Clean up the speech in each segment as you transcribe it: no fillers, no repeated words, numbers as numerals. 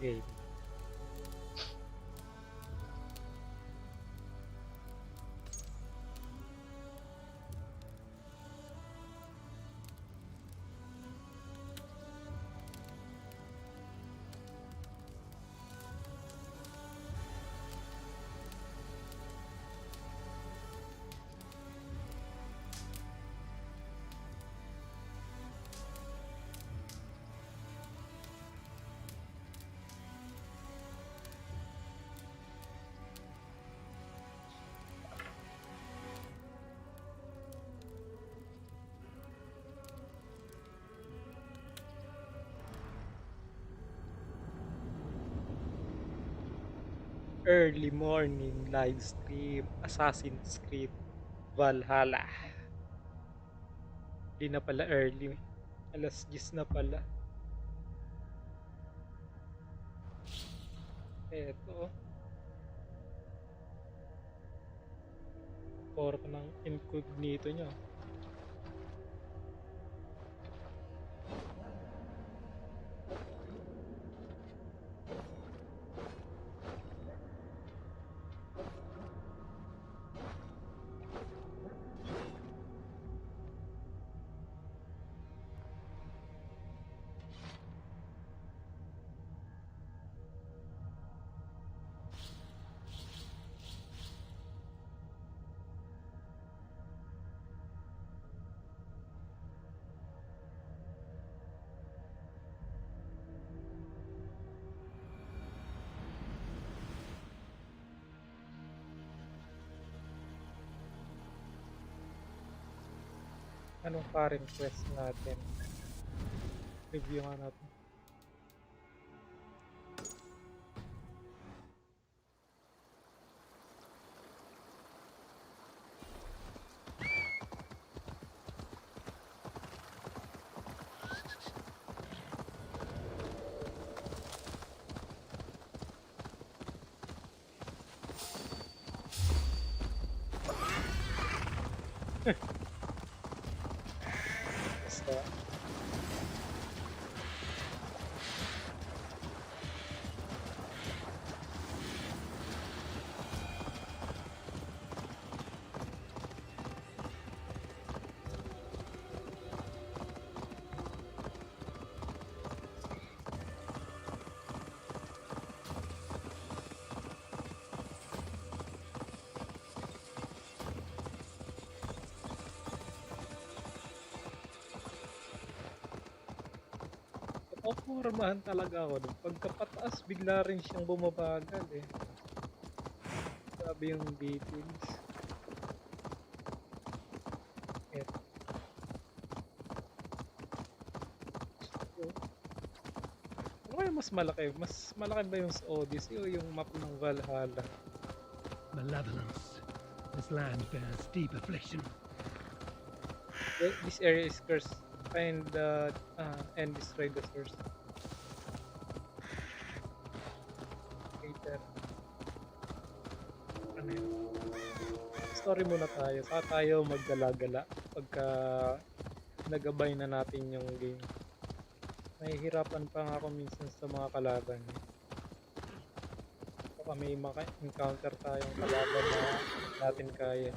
Game. Early morning live stream Assassin's Creed Valhalla. Di na pala early. Alas 10 na pala. Eto. Core ng incognito nyo. Anong current quest natin? Review nga natin. Basta. Napopormahan talaga ako. Pagkapataas, bigla rin siyang bumabagal eh. Sabi yung details. Eto. Ano kaya mas malaki? Mas malaki ba yung sa Odyssey o yung map ng Valhalla? Malevolence. This land bears deep affliction. This area is cursed. Find the and destroy the source. Later. Ano yun? Story muna tayo. Saka tayo maggala-gala pagka nagabay na natin yung game. Nahihirapan pa nga ako minsan sa mga kalaban. Baka may maka-encounter tayong kalaban na natin kaya.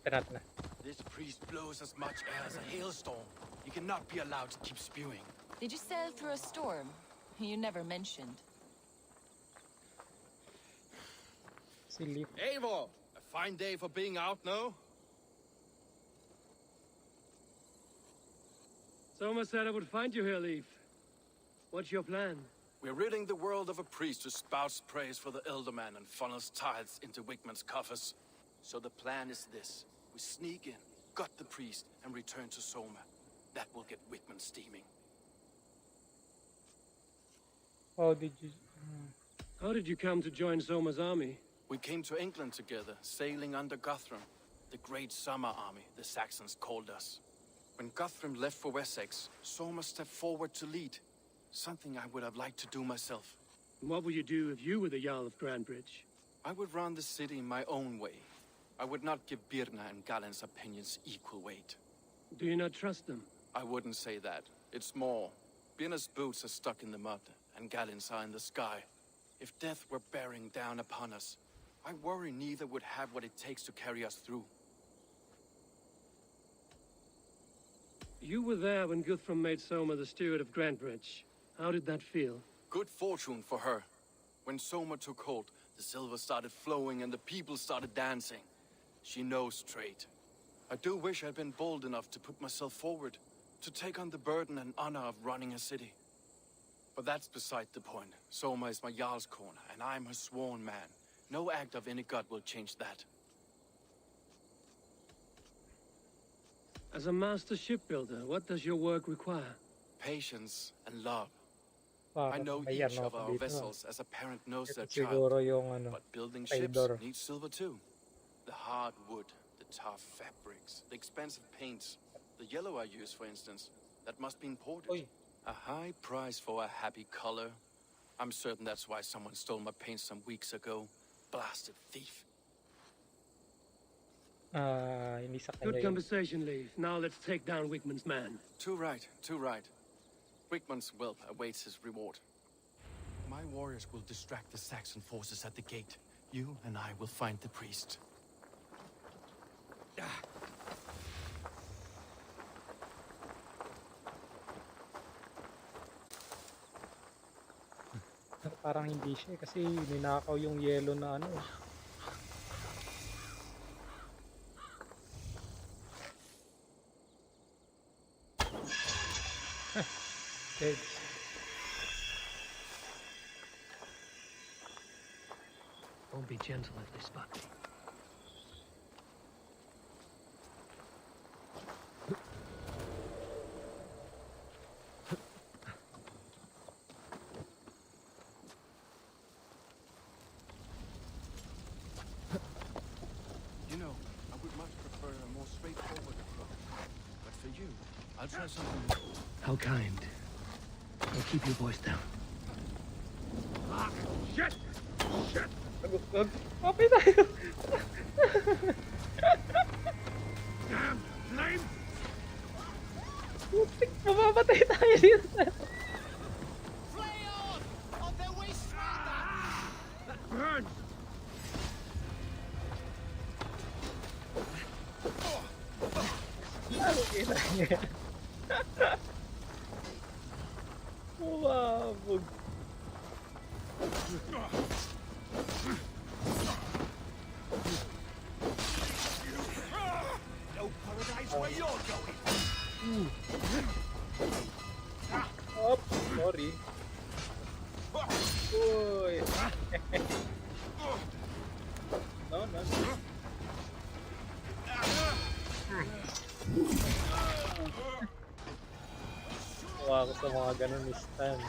Tanat na. This priest blows as much air as a hailstorm. You cannot be allowed to keep spewing. Did you sail through a storm? You never mentioned. Silly. Eivor! A fine day for being out, no? Soma said I would find you here, Leaf. What's your plan? We're ridding the world of a priest who spouts praise for the Elderman and funnels tithes into Wickman's coffers. So the plan is this. We sneak in, gut the priest, and return to Soma. That will get Wickman steaming. How did you... How did you come to join Soma's army? We came to England together, sailing under Guthrum. The great summer army, the Saxons called us. When Guthrum left for Wessex, Soma stepped forward to lead. Something I would have liked to do myself. What would you do if you were the Jarl of Grandbridge? I would run the city my own way. I would not give Birna and Galen's opinions equal weight. Do you not trust them? I wouldn't say that. It's more. Binner's boots are stuck in the mud, and Galen's are in the sky. If death were bearing down upon us, I worry neither would have what it takes to carry us through. You were there when Guthrum made Soma the steward of Grantbridge. How did that feel? Good fortune for her. When Soma took hold, the silver started flowing and the people started dancing. She knows trade. I do wish I'd been bold enough to put myself forward, to take on the burden and honor of running a city. But that's beside the point. Soma is my Jarl's corner, and I'm her sworn man. No act of any god will change that. As a master shipbuilder, what does your work require? Patience and love. I Para know ayan, each no, of our dito. vessels as a parent knows Ito their child. siguro yung ano. But building ships Trader. needs silver too. The hard wood, the tough fabrics, the expensive paints. The yellow I use, for instance, that must be imported. Oy. A high price for a happy color. I'm certain that's why someone stole my paint some weeks ago. Blasted thief. Hindi sa kanya Good yun. conversation, Leif. Now let's take down Wickman's man. Too right, too right. Wickman's will awaits his reward. My warriors will distract the Saxon forces at the gate. You and I will find the priest. Parang hindi siya kasi ninakaw yung yellow na ano. Dead. Don't be gentle at this spot. You know, I would much prefer a more straightforward approach. But for you, I'll try something new. How kind. Now keep your voice down. Shit! Shit! Wag. Okay tayo. Damn! Flame! Putik, mamamatay tayo dito. Burn! Ano kita niya? Umabog. No paradise where you're going! Oh, sorry. Uy. No, no. Kuha ko sa mga ganun ni Stan.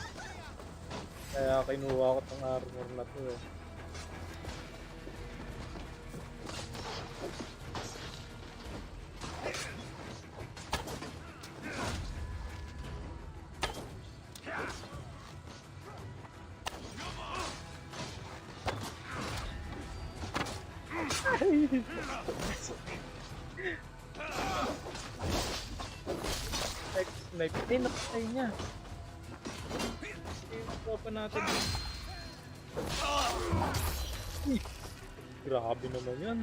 Kaya kinuha ko tong armor na to eh. Snipe. Eh, nakatay niya. Tropa natin. Uy, grabe naman yan.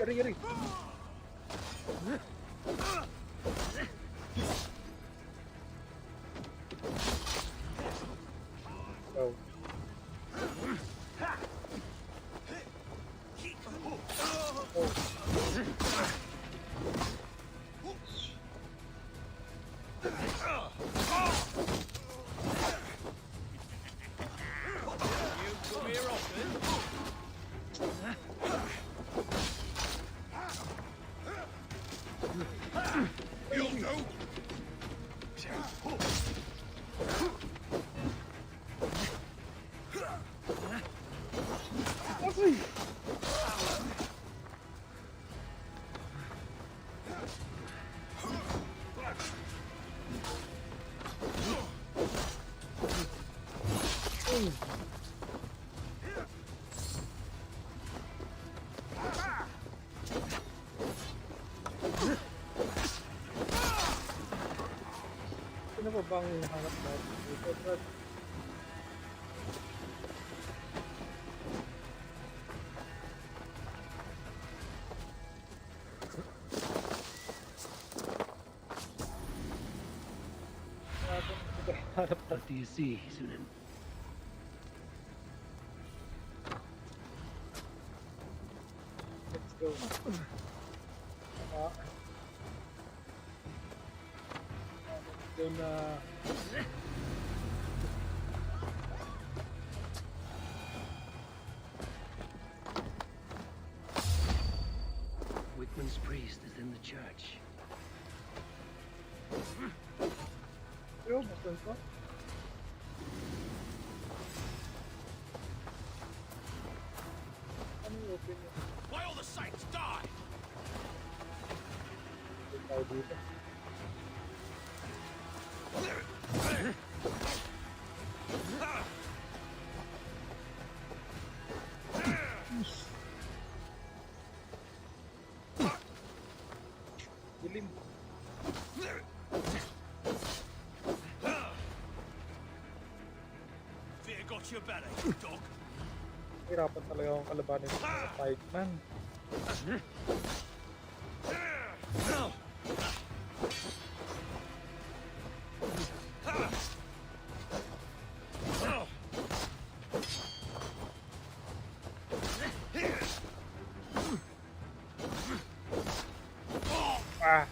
Ay, yari. Oh. Sino pa bang hinahanap natin dito, Brad? Hanap What do you see, Sunan? Let's go. Ah. Let's go na. Wickman's priest is in the church. Yo, buksan ko. Ano yung open yun? Why all the saints die? Open tayo dito. Dilim. Fear got your belly, dog. Hirapan talaga akong kalabanin ng mga pikeman. Ah!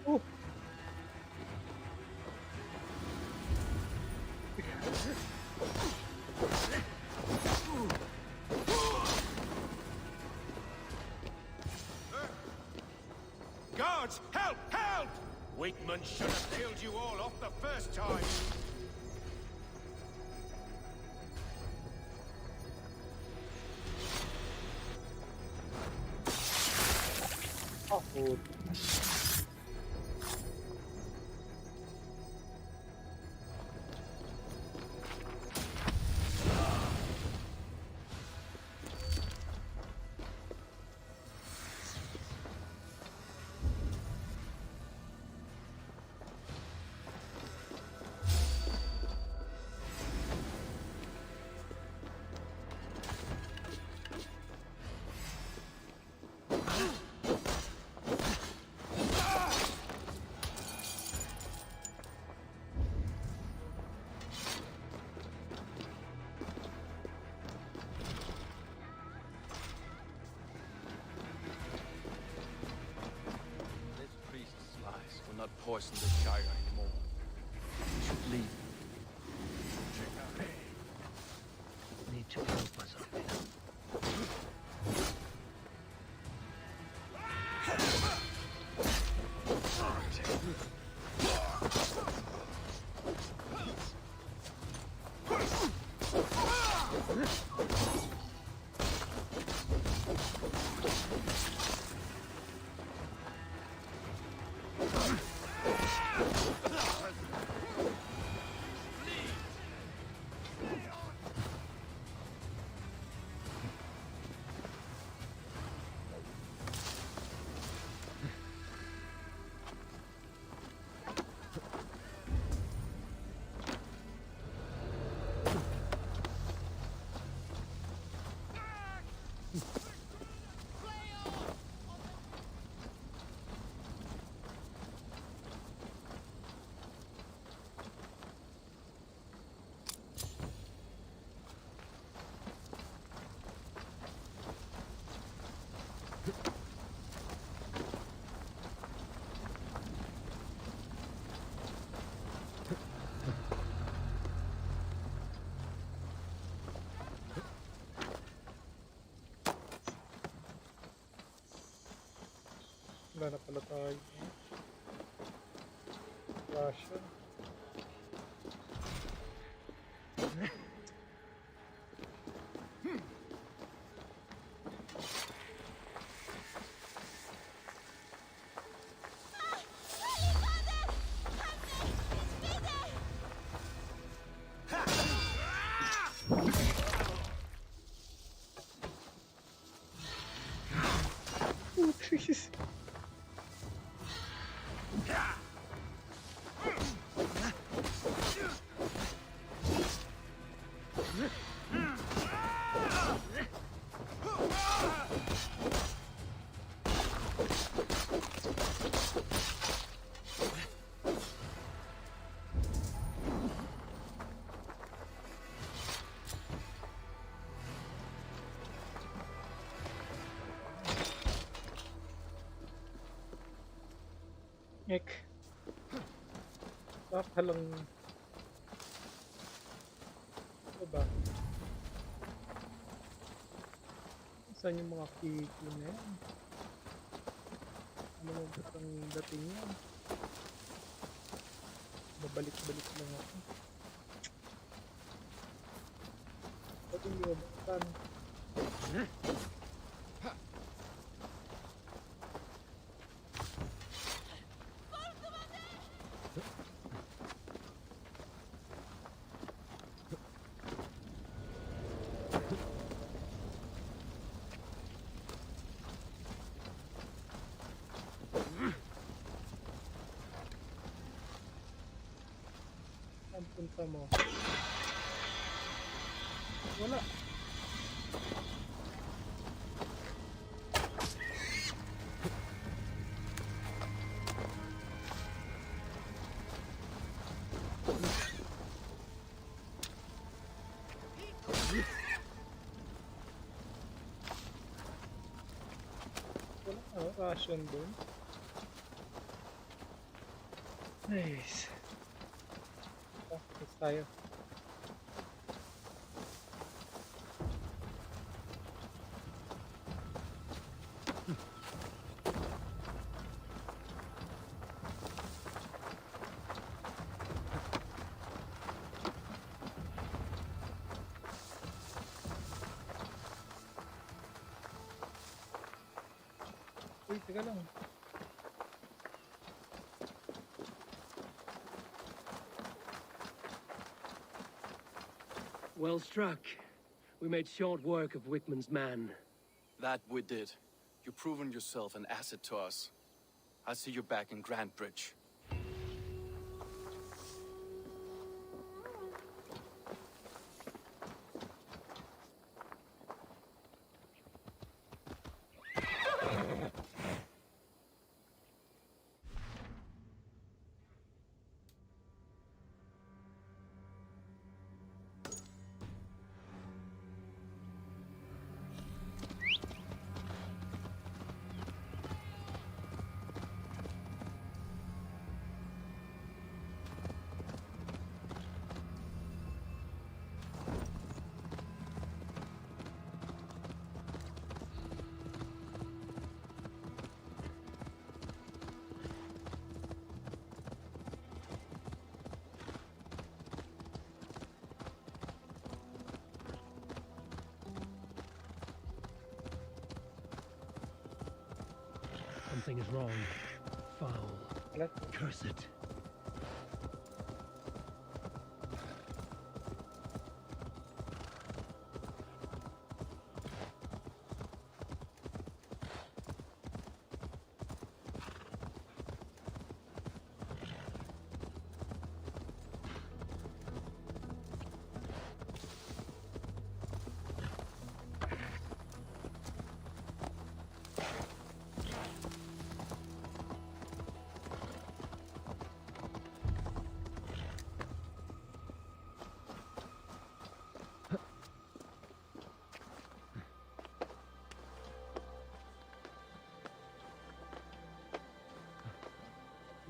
Oh! Guards, help! Help! Wickman should have killed you all off the first time. Oh, oh. This priest's lies will not poison the Shire anymore. We should leave. Need to help us up there. Wala na pala tayo. Ration. Oh, Jesus. Ek. Baka lang. Ano ba? Saan yung mga kiki na yan? Ano mo ba ang dating yan? Babalik-balik lang ako. Ba't hindi mo buksan? Saan punta mo? Wala. Wala ration dun. Nice. Tapos tayo. Uy, teka lang. Well struck. We made short work of Wickman's man. That we did. You've proven yourself an asset to us. I'll see you back in Grantbridge. Something is wrong. Foul. Wala. Curse it.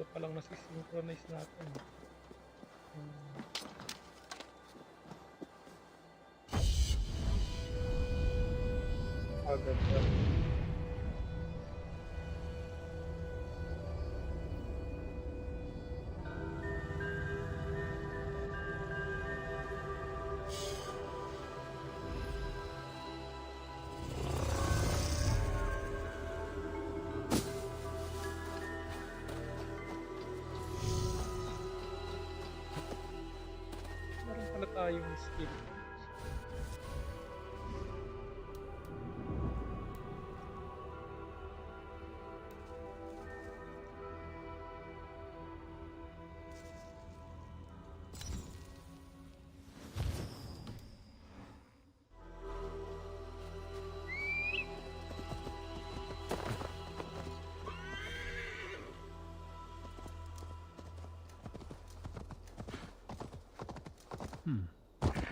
Tatlo pa lang nasisynchronize natin. Agad. tayong skill.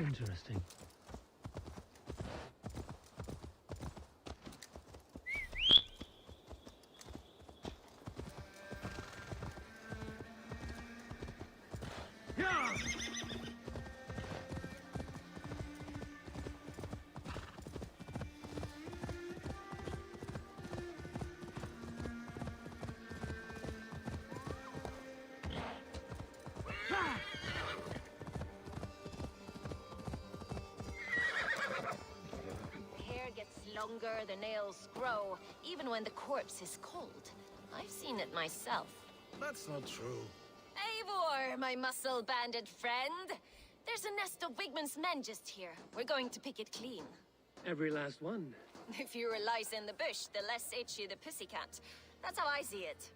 Interesting. Longer, the nails grow, even when the corpse is cold. I've seen it myself. That's not true. Eivor, my muscle-banded friend! There's a nest of Wigman's men just here. We're going to pick it clean. Every last one. The fewer lice in the bush, the less itchy the pussycat. That's how I see it.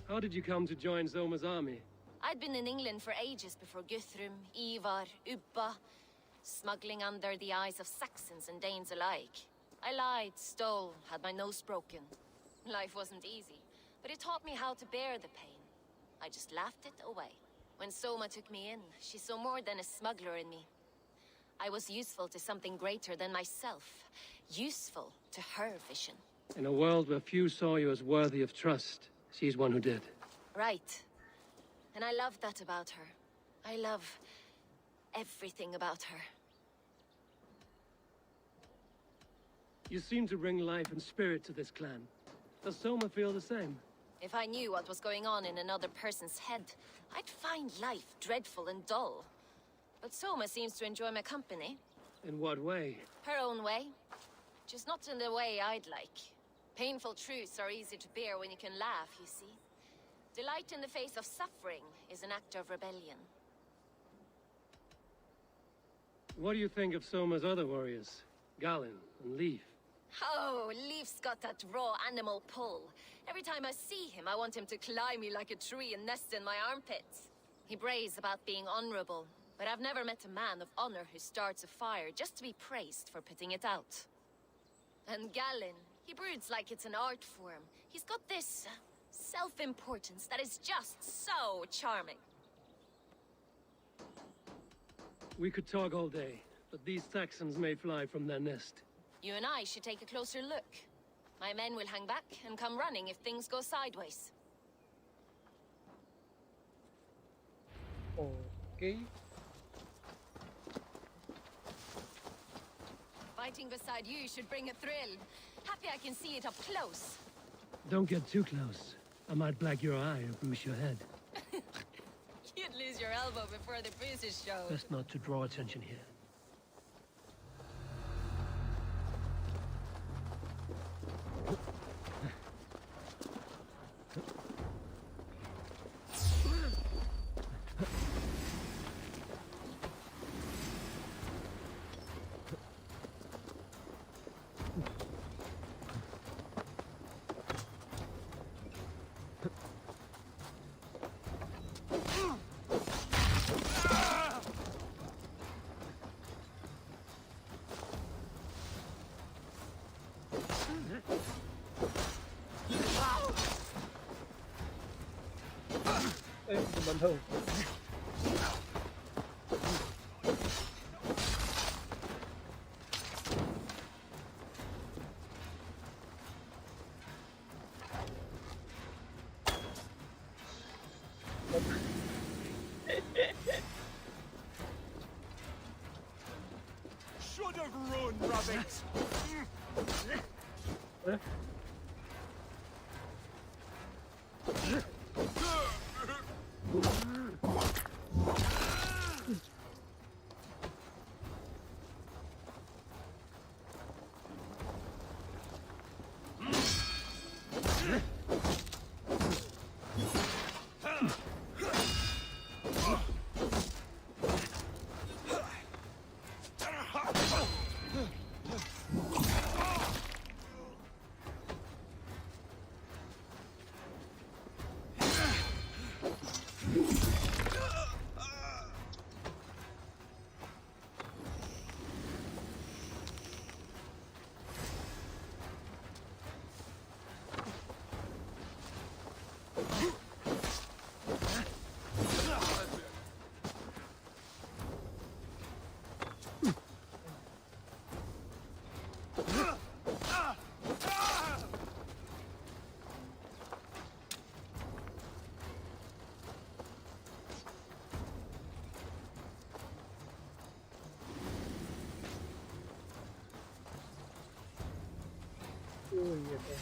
How did you come to join Zoma's army? I'd been in England for ages before Guthrum, Ivar, Ubba, smuggling under the eyes of Saxons and Danes alike. I lied, stole, had my nose broken. Life wasn't easy, but it taught me how to bear the pain. I just laughed it away. When Soma took me in, she saw more than a smuggler in me. I was useful to something greater than myself. Useful to her vision. In a world where few saw you as worthy of trust, she's one who did. Right. And I love that about her. I love everything about her. You seem to bring life and spirit to this clan. Does Soma feel the same? If I knew what was going on in another person's head, I'd find life dreadful and dull. But Soma seems to enjoy my company. In what way? Her own way. Just not in the way I'd like. Painful truths are easy to bear when you can laugh, you see. Delight in the face of suffering is an act of rebellion. What do you think of Soma's other warriors? Galen and Leaf? Oh, Leaf's got that raw animal pull. Every time I see him, I want him to climb me like a tree and nest in my armpits. He brays about being honorable, but I've never met a man of honor who starts a fire just to be praised for putting it out. And Galen, he broods like it's an art form. He's got this self-importance that is just so charming. We could talk all day, but these Saxons may fly from their nest. You and I should take a closer look. My men will hang back and come running if things go sideways. Okay. Fighting beside you should bring a thrill. Happy I can see it up close. Don't get too close. I might black your eye or bruise your head. You'd lose your elbow before the bruises showed. Best not to draw attention here. Ay, gumalaw. Should have run, rabbit! Eh? Uy, ito.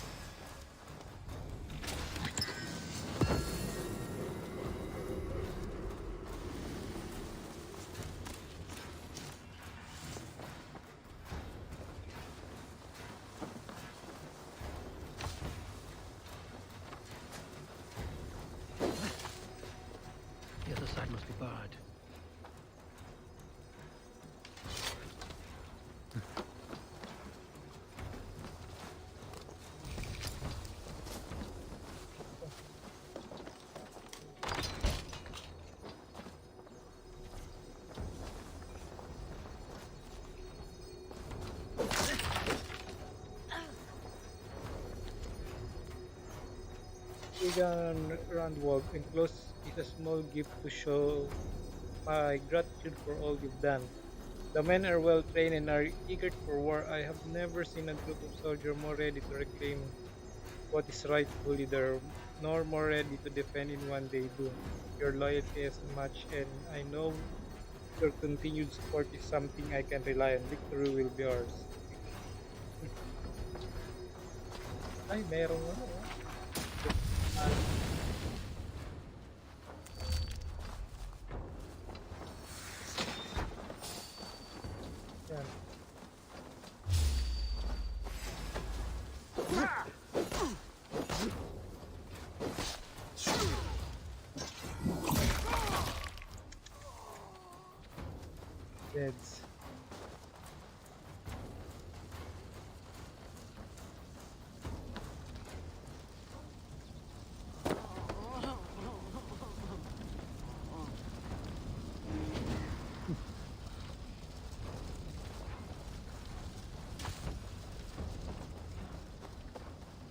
The other side must be barred. Vegan Randwald enclosed is a small gift to show my gratitude for all you've done. The men are well trained and are eager for war. I have never seen a group of soldiers more ready to reclaim what is rightfully theirs, nor more ready to defend in one they do. Your loyalty is much, and I know your continued support is something I can rely on. Victory will be ours. Ay, merong ano. Ah, yan. Beds.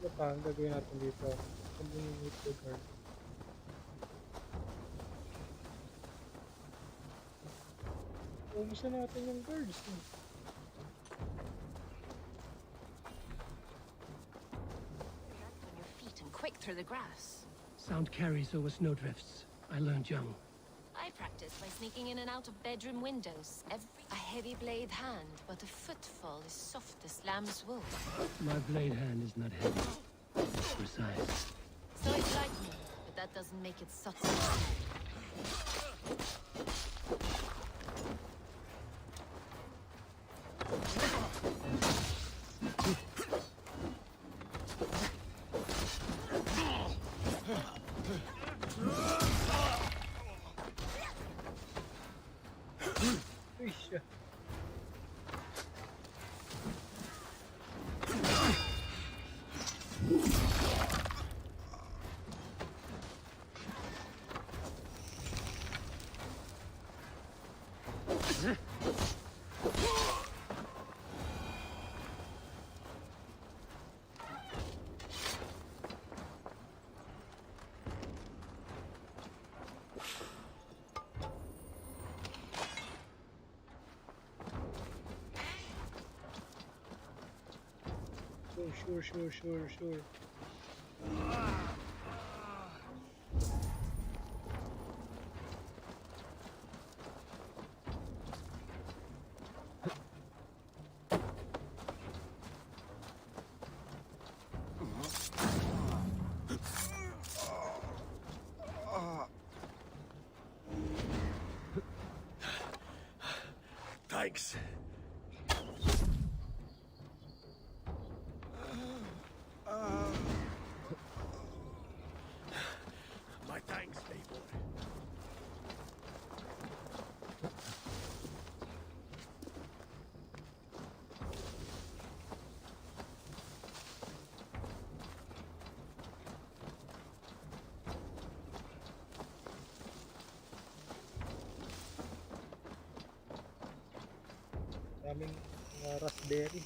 Ano pa ang gagawin natin dito? Communicate the guard. Ubus na natin yung guards. On your feet and quick through the grass. Sound carries over snowdrifts. I learned young. I practice by sneaking in and out of bedroom windows. A heavy blade hand, but a footfall is soft as lamb's wool. My blade hand is not heavy. It's precise. So it's like me, but that doesn't make it subtle. Uy, siya. Sure. Thanks. My thanks, people. Daming raspberry.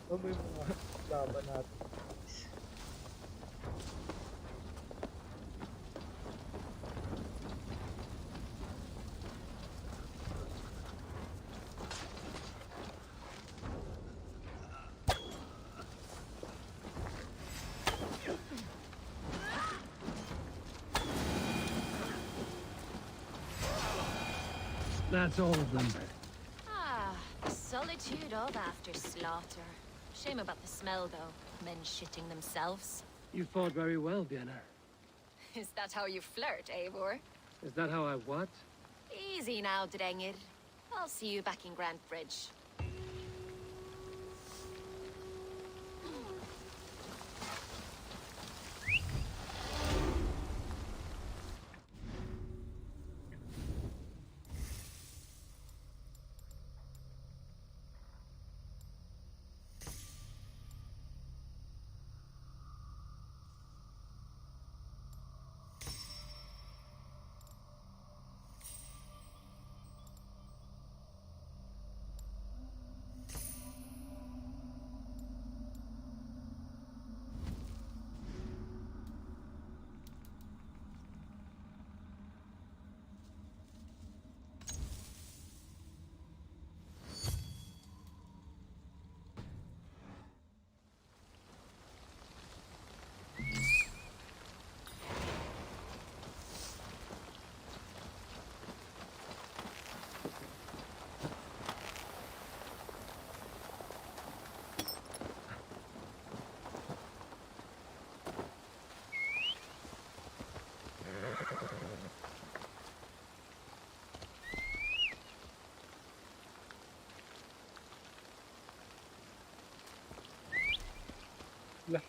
Ano ba yung mga laban natin? That's all of them. Ah, the solitude of after slaughter. Shame about the smell, though. Men shitting themselves. You fought very well, Vienna. Is that how you flirt, Eivor? Is that how I what? Easy now, Drengir. I'll see you back in Grand Bridge. Wala.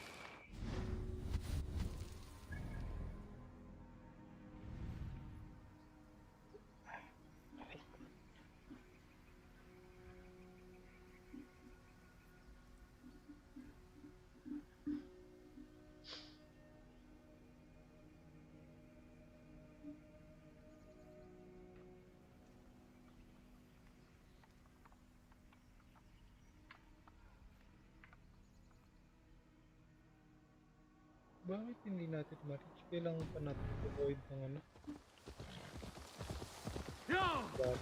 Bakit hindi natin ma-reach? Kailangan pa natin avoid ng ano? Bala.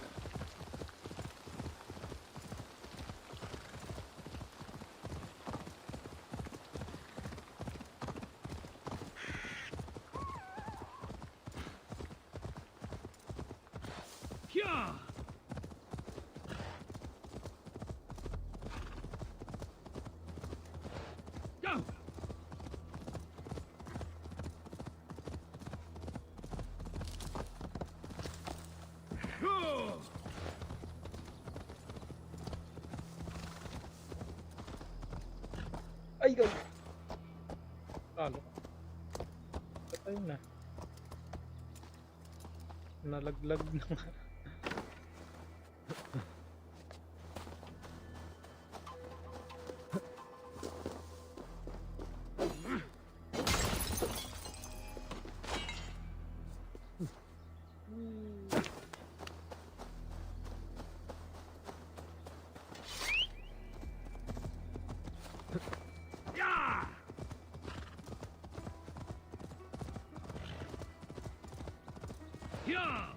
Yeah! Go! Go! Ay, go! Talo ka. Patay na. Nalaglag na nga. Yeah! Yeah!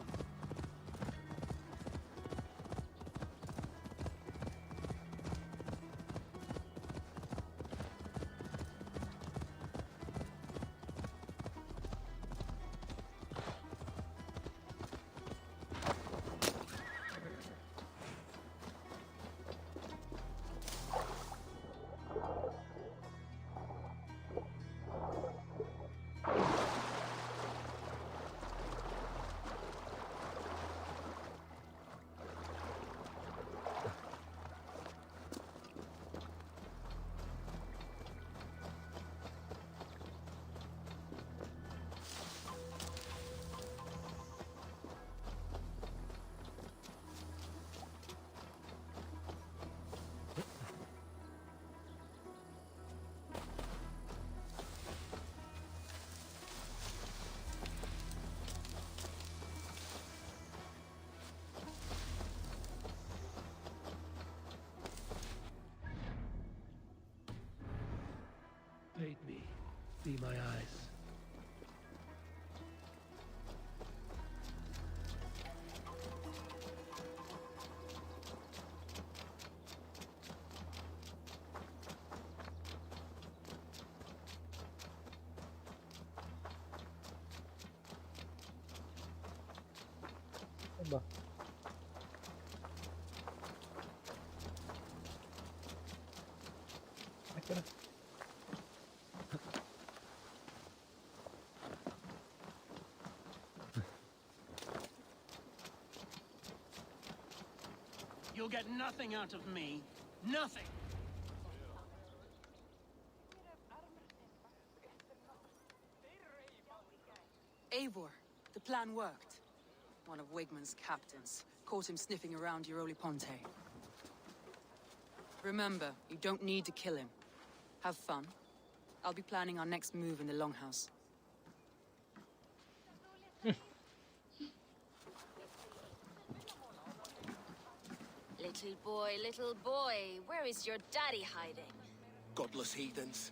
Aid me. Be my eyes. Ano ba? Ito na. You'll get nothing out of me. Nothing. Eivor, the plan worked. One of Wigman's captains caught him sniffing around Euroli Ponte. Remember, you don't need to kill him. Have fun. I'll be planning our next move in the Longhouse. Little boy, where is your daddy hiding? Godless heathens.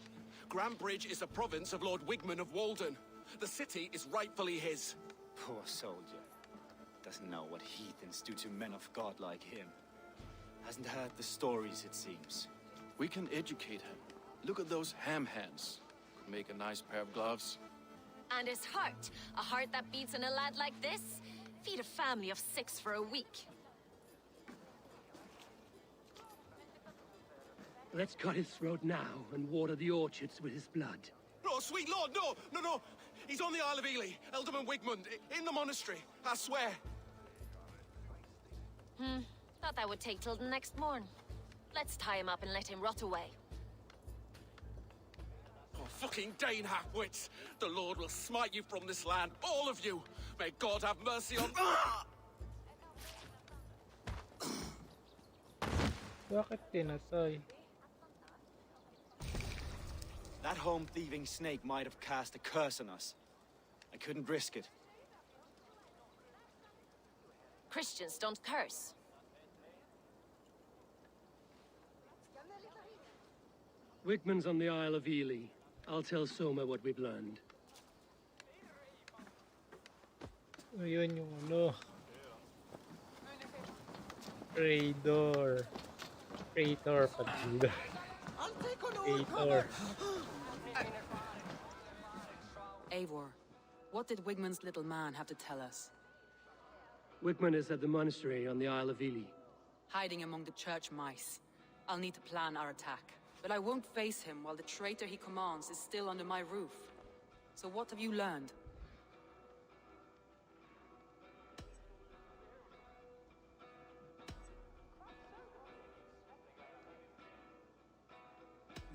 Grambridge is a province of Lord Wigman of Walden. The city is rightfully his. Poor soldier. Doesn't know what heathens do to men of God like him. Hasn't heard the stories, it seems. We can educate him. Look at those ham hands. Could make a nice pair of gloves. And his heart, a heart that beats in a lad like this? Feed a family of 6 for a week. Let's cut his throat now and water the orchards with his blood. Oh, sweet lord, no! He's on the Isle of Ely, Ealdorman Wigmund, in the monastery, I swear. Thought that would take till the next morn. Let's tie him up and let him rot away. Oh, fucking Dane half-wits! The Lord will smite you from this land, all of you! May God have mercy on... Bakit tinasay? That home-thieving snake might have cast a curse on us. I couldn't risk it. Christians don't curse. Wigman's on the Isle of Ely. I'll tell Soma what we've learned. Ayun yung ano. Traitor. Traitor. Traitor. Eivor, what did Wigman's little man have to tell us? Wigman is at the monastery on the Isle of Ely. Hiding among the church mice. I'll need to plan our attack. But I won't face him while the traitor he commands is still under my roof. So what have you learned?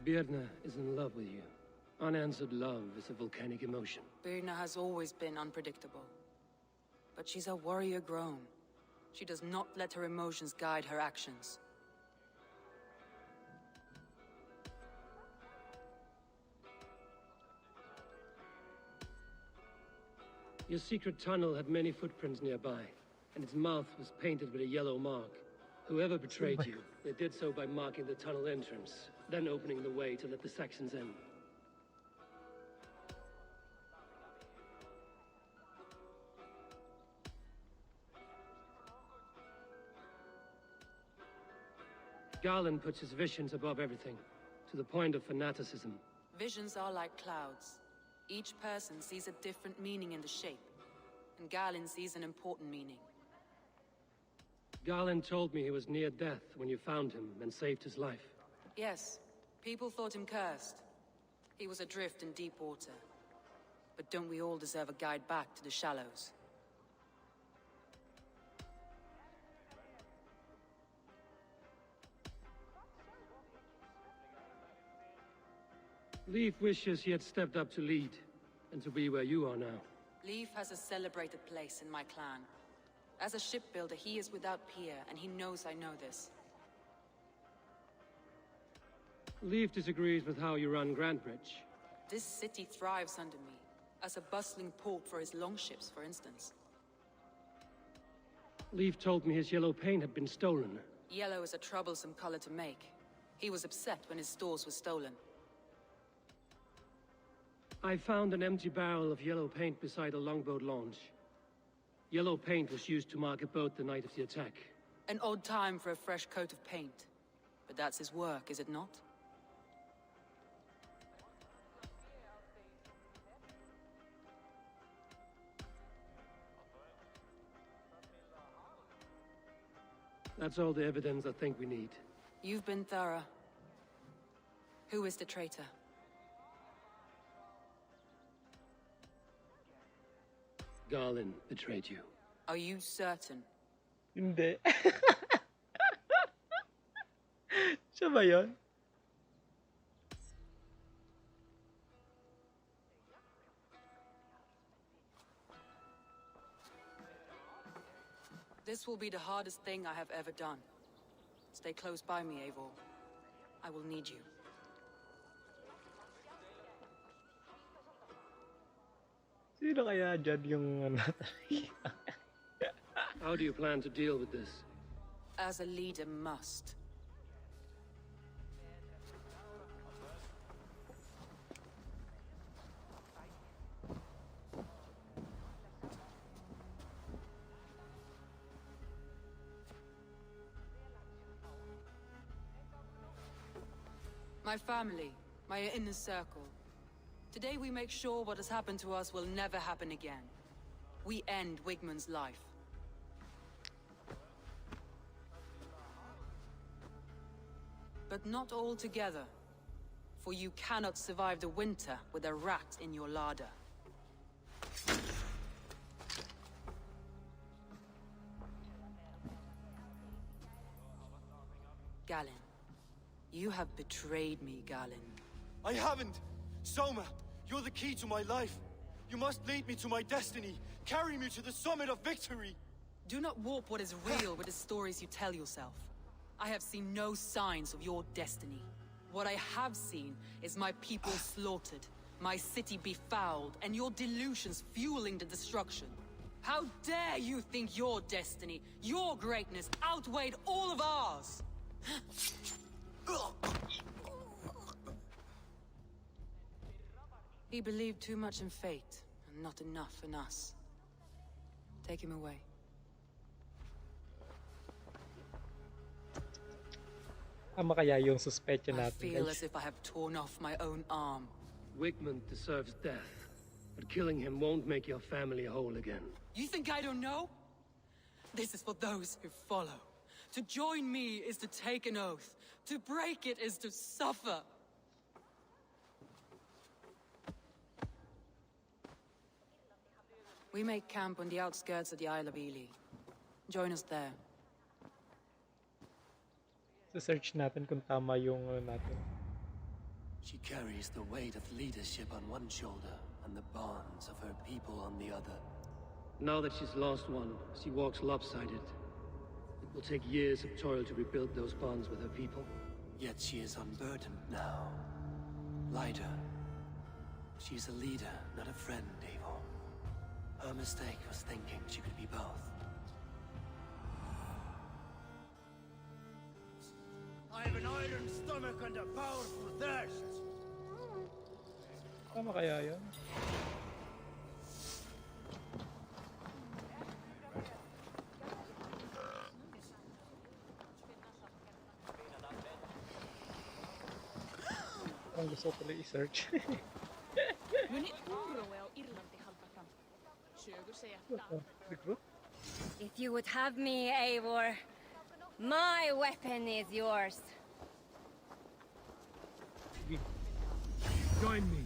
Birna is in love with you. Unanswered love is a volcanic emotion. Birna has always been unpredictable. But she's a warrior grown. She does not let her emotions guide her actions. Your secret tunnel had many footprints nearby, and its mouth was painted with a yellow mark. Whoever betrayed you, they did so by marking the tunnel entrance, then opening the way to let the Saxons in. Garland puts his visions above everything, to the point of fanaticism. Visions are like clouds. Each person sees a different meaning in the shape, and Garland sees an important meaning. Garland told me he was near death when you found him and saved his life. Yes, people thought him cursed. He was adrift in deep water. But don't we all deserve a guide back to the shallows? Leif wishes he had stepped up to lead, and to be where you are now. Leif has a celebrated place in my clan. As a shipbuilder, he is without peer, and he knows I know this. Leif disagrees with how you run Grantbridge. This city thrives under me, as a bustling port for his longships, for instance. Leif told me his yellow paint had been stolen. Yellow is a troublesome color to make. He was upset when his stores were stolen. I found an empty barrel of yellow paint beside a longboat launch. Yellow paint was used to mark a boat the night of the attack. An odd time for a fresh coat of paint. But that's his work, is it not? That's all the evidence I think we need. You've been thorough. Who is the traitor? Garlin betrayed you. Are you certain? Hindi. Siya ba yun? This will be the hardest thing I have ever done. Stay close by me, Eivor. I will need you. Sino kaya dyan yung How do you plan to deal with this? As a leader must. My family, my inner circle. Today we make sure what has happened to us will never happen again. We end Wigmund's life. But not all together. For you cannot survive the winter with a rat in your larder. Galen. You have betrayed me, Galen. I haven't! Soma, you're the key to my life. You must lead me to my destiny. Carry me to the summit of victory. Do not warp what is real with the stories you tell yourself. I have seen no signs of your destiny. What I have seen is my people slaughtered, my city befouled, and your delusions fueling the destruction. How dare you think your destiny, your greatness, outweighed all of ours? He believed too much in fate, and not enough in us. Take him away. Ama kaya yung suspecha I natin, feel guys? as if I have torn off my own arm. Wigmund deserves death, but killing him won't make your family whole again. You think I don't know? This is for those who follow. To join me is to take an oath. To break it is to suffer. We make camp on the outskirts of the Isle of Eels. Join us there. Search natin kung tama yung natin. She carries the weight of leadership on one shoulder and the bonds of her people on the other. Now that she's lost one, she walks lopsided. It will take years of toil to rebuild those bonds with her people. Yet she is unburdened now. Lighter. She's a leader, not a friend, Eivor. Her mistake was thinking she could be both. I have an iron stomach and a powerful thirst. Tama kaya yun? Parang gusto ko tuloy i-search. Recruit? If you would have me, Eivor, my weapon is yours. Join me.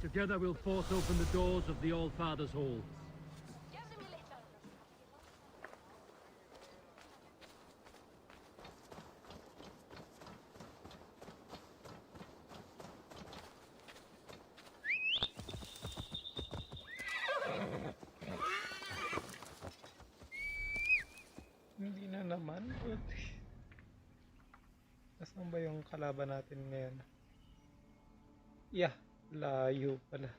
Together we'll force open the doors of the All-Father's Hall. Hindi na naman. Nasaan ba yung kalaban natin ngayon? Yeah, layo pala.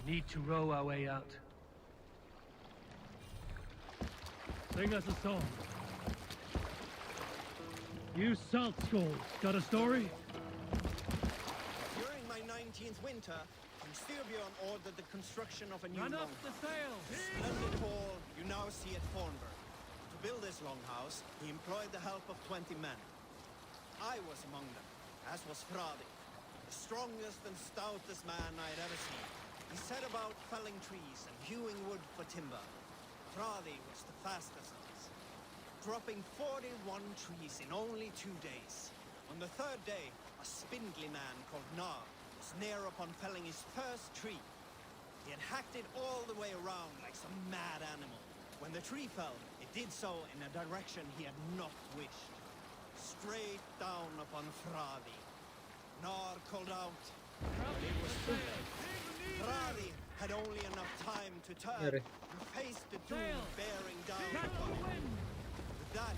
Need to row our way out. Sing us a song. You salt skulls, got a story? During my 19th winter, King Styrbjorn ordered the construction of a new Run up longhouse. the sail! Splendid hall you now see at Fornburg. To build this longhouse, he employed the help of 20 men. I was among them, as was Fradi, the strongest and stoutest man I had ever seen. He set about felling trees and hewing wood for timber. Fradi was the fastest of us, dropping 41 trees in only 2 days. On the third day, a spindly man called Nar was near upon felling his first tree. He had hacked it all the way around like some mad animal. When the tree fell, it did so in a direction he had not wished. Straight down upon Fradi. Nar called out, but it was too late. Fradi had only enough time to turn and face the doom bearing down upon him. With that,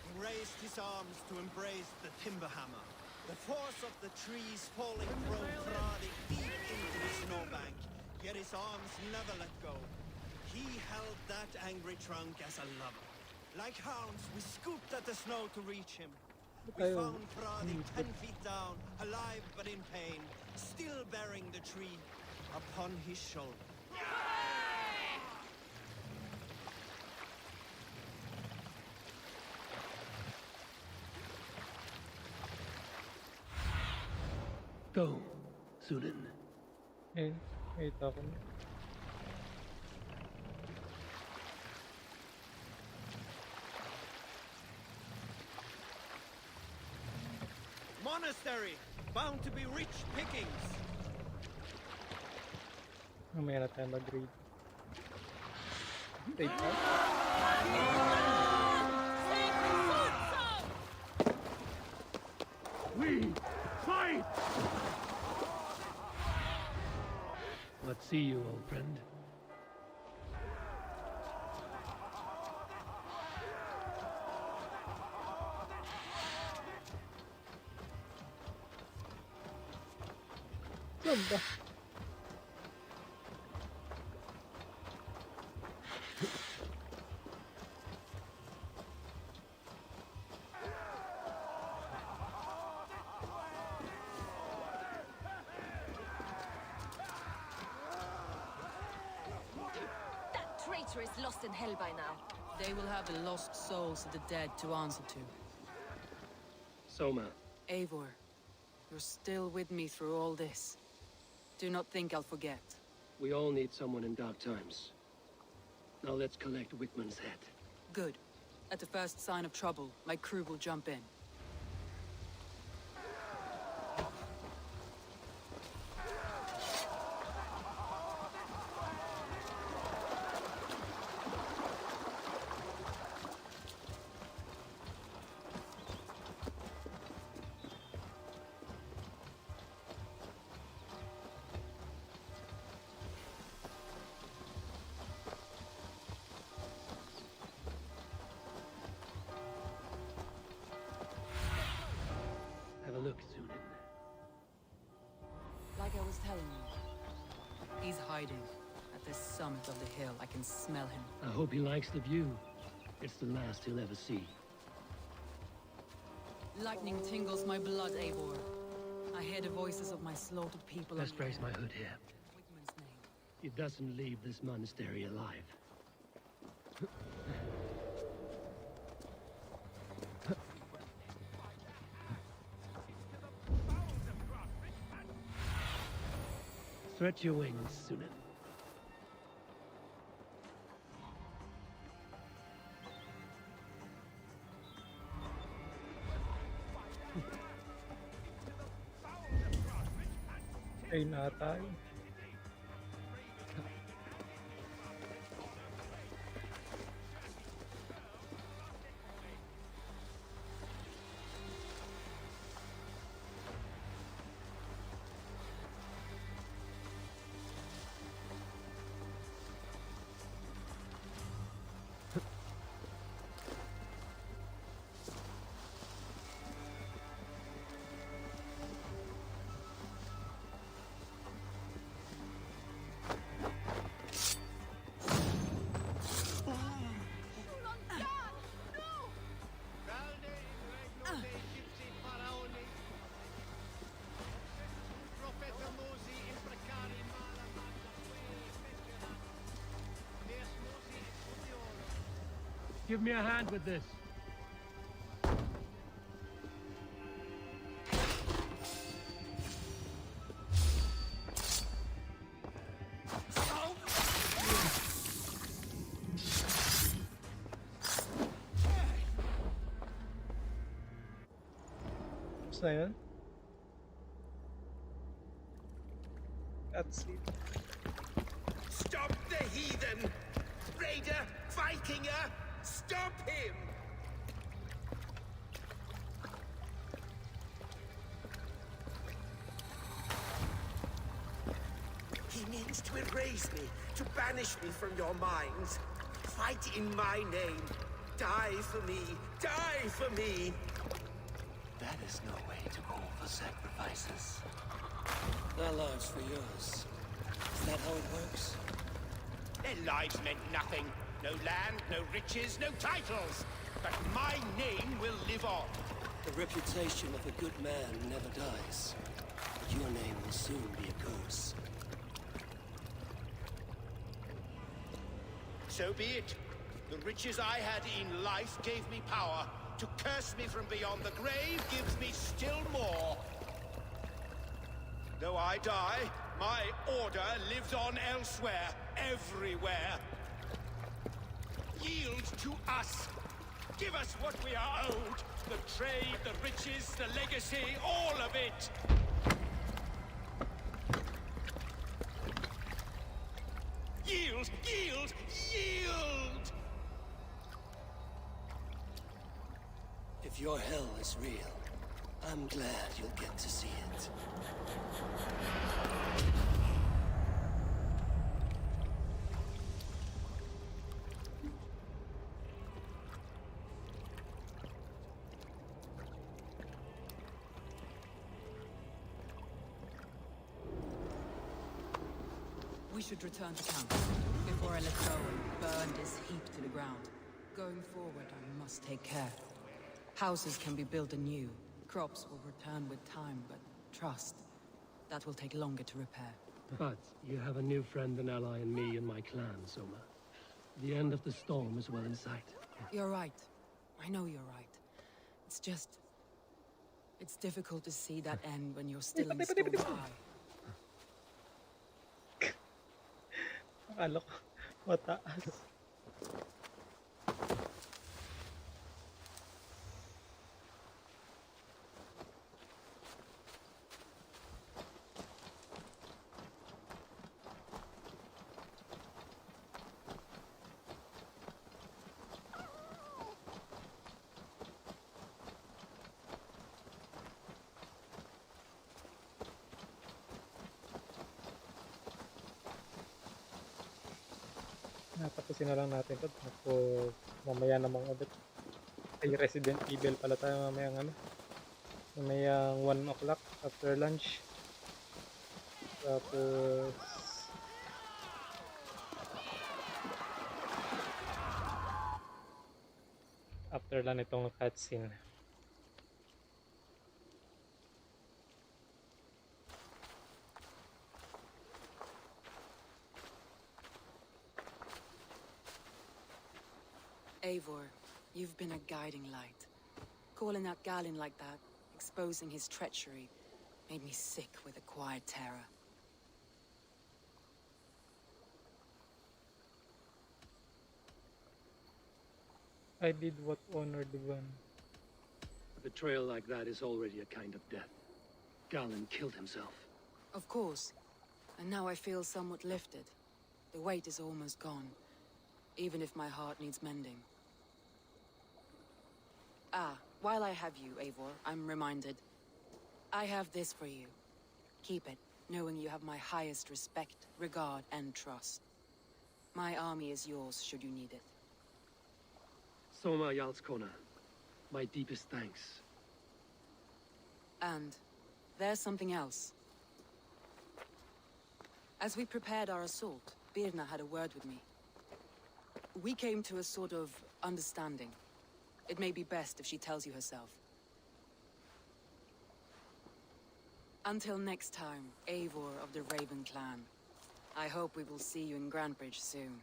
he raised his arms to embrace the timber hammer. The force of the trees falling drove Fradi deep into the snowbank, yet his arms never let go. He held that angry trunk as a lover. Like hounds, we scooped at the snow to reach him. We found Fradi 10 feet down, alive but in pain, still bearing the tree upon his shoulder. Go, Sunan. Eh, wait ako. Monastery, bound to be rich pickings. Mamaya na tayo mag-raid. Raid pa? We fight! What see you, old friend? Saan ba? That traitor is lost in hell by now. They will have the lost souls of the dead to answer to. Soma. Eivor, you're still with me through all this. Do not think I'll forget. We all need someone in dark times. Now let's collect Wickman's head. Good. At the first sign of trouble, my crew will jump in. Have a look, Sunan. Like I was telling you, he's hiding. At the summit of the hill, I can smell him. I hope he likes the view. It's the last he'll ever see. Lightning tingles my blood, Eivor. I hear the voices of my slaughtered people. Let's raise my hood here. Wigman's name. He doesn't leave this monastery alive. Stretch your wings, Sunan. Ay na tayo. Give me a hand with this. Tapos na yun? Cutscene. Stop the heathen! Raider! Vikinger! Stop him! He means to erase me, to banish me from your minds. Fight in my name. Die for me. Die for me. That is no way to call for sacrifices. Their lives for yours. Is that how it works? Their lives meant nothing. No land, no riches, no titles. But my name will live on. The reputation of a good man never dies. But your name will soon be a curse. So be it. The riches I had in life gave me power. To curse me from beyond the grave gives me still more. Though I die, my order lives on elsewhere, everywhere. Yield to us. Give us what we are owed. The trade, the riches, the legacy, all of it. Yield, yield, yield! If your hell is real, I'm glad you'll get to see it. We should return to camp before I let go and burn this heap to the ground. Going forward, I must take care. Houses can be built anew. Crops will return with time, but trust, that will take longer to repair. But you have a new friend and ally in me and my clan, Soma. The end of the storm is well in sight. You're right. I know you're right. It's just... it's difficult to see that end when you're still in the storm's eye. Akala ko mataas. Tapusin na lang natin ito. Tapos mamaya namang ulit. Ay, Resident Evil pala tayo mamayang ano. Mamayang 1 o'clock after lunch. Tapos after lang itong cutscene. Eivor, you've been a guiding light. Calling out Galin like that, exposing his treachery, made me sick with a quiet terror. I did what honored the one. A betrayal like that is already a kind of death. Galin killed himself. Of course. And now I feel somewhat lifted. The weight is almost gone, even if my heart needs mending. Ah, while I have you, Eivor, I'm reminded. I have this for you. Keep it, knowing you have my highest respect, regard, and trust. My army is yours, should you need it. Soma Yalskona, my deepest thanks. And there's something else. As we prepared our assault, Birna had a word with me. We came to a sort of understanding. It may be best if she tells you herself. Until next time, Eivor of the Raven clan. I hope we will see you in Grantebridge soon.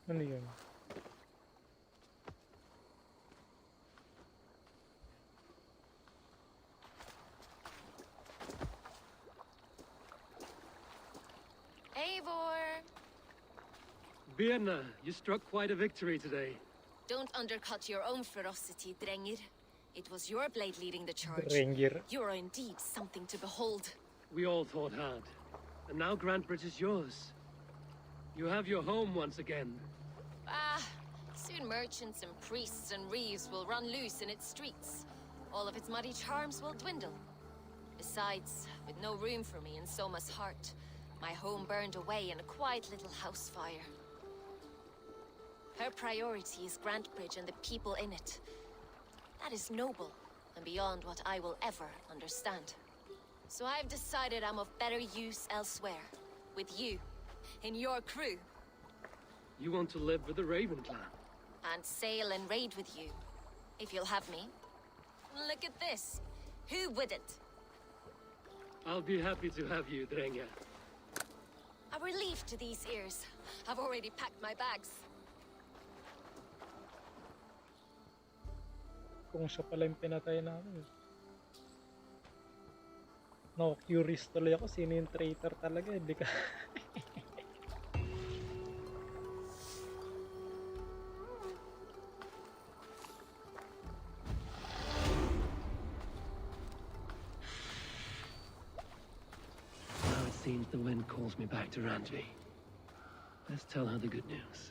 Ano yun? Eivor! Birna, you struck quite a victory today. Don't undercut your own ferocity, Drengir. It was your blade leading the charge. Drengir. You are indeed something to behold. We all fought hard. And now Grantbridge is yours. You have your home once again. Soon merchants and priests and reeves will run loose in its streets. All of its muddy charms will dwindle. Besides, with no room for me in Soma's heart, my home burned away in a quiet little house fire. Her priority is Grantbridge and the people in it. That is noble, and beyond what I will ever understand. So I've decided I'm of better use elsewhere. With you. In your crew. You want to live with the Raven clan? And sail and raid with you. If you'll have me. Look at this. Who wouldn't? I'll be happy to have you, Drenga. A relief to these ears. I've already packed my bags. Kung siya pala yung pinatay namin. No, curious tuloy ako sino yung traitor talaga. Hindi ka... Now it seems the wind calls me back to Randvi. Let's tell her the good news.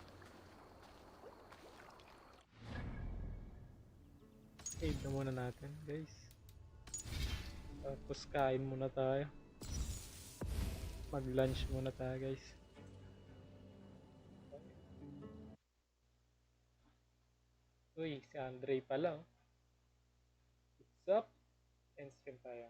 Save na muna natin, guys. Tapos kain muna tayo. Mag-lunch muna tayo, guys. Uy, si Andre pala. Oh. What's up? And stream tayo.